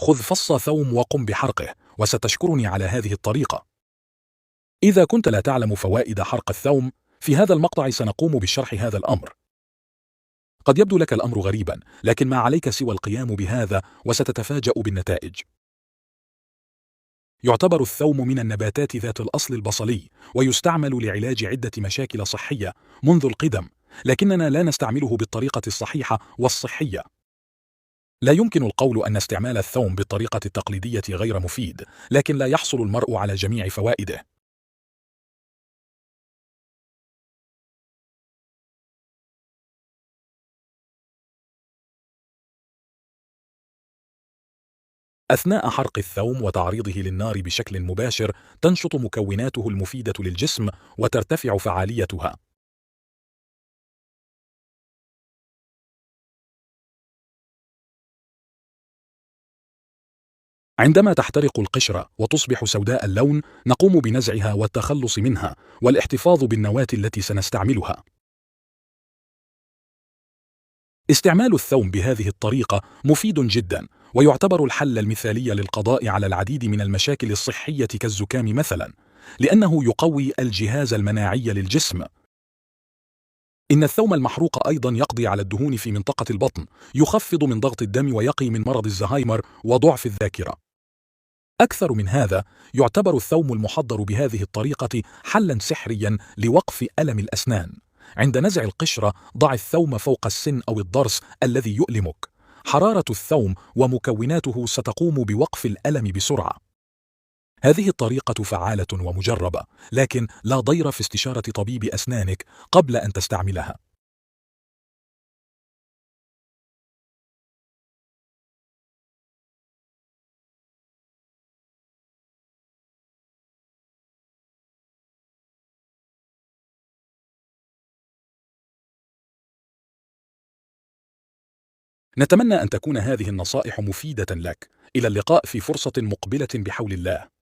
خذ فص ثوم وقم بحرقه، وستشكرني على هذه الطريقة. إذا كنت لا تعلم فوائد حرق الثوم، في هذا المقطع سنقوم بشرح هذا الأمر. قد يبدو لك الأمر غريبا، لكن ما عليك سوى القيام بهذا وستتفاجأ بالنتائج. يعتبر الثوم من النباتات ذات الأصل البصلي، ويستعمل لعلاج عدة مشاكل صحية منذ القدم، لكننا لا نستعمله بالطريقة الصحيحة والصحية. لا يمكن القول أن استعمال الثوم بالطريقة التقليدية غير مفيد، لكن لا يحصل المرء على جميع فوائده. أثناء حرق الثوم وتعريضه للنار بشكل مباشر، تنشط مكوناته المفيدة للجسم وترتفع فعاليتها. عندما تحترق القشرة وتصبح سوداء اللون، نقوم بنزعها والتخلص منها والاحتفاظ بالنواة التي سنستعملها. استعمال الثوم بهذه الطريقة مفيد جدا، ويعتبر الحل المثالي للقضاء على العديد من المشاكل الصحية كالزكام مثلا، لأنه يقوي الجهاز المناعي للجسم. إن الثوم المحروق أيضا يقضي على الدهون في منطقة البطن، يخفض من ضغط الدم ويقي من مرض الزهايمر وضعف الذاكرة. أكثر من هذا، يعتبر الثوم المحضر بهذه الطريقة حلا سحريا لوقف ألم الأسنان. عند نزع القشرة، ضع الثوم فوق السن أو الضرس الذي يؤلمك. حرارة الثوم ومكوناته ستقوم بوقف الألم بسرعة. هذه الطريقة فعالة ومجربة، لكن لا ضير في استشارة طبيب أسنانك قبل أن تستعملها. نتمنى أن تكون هذه النصائح مفيدة لك. إلى اللقاء في فرصة مقبلة بحول الله.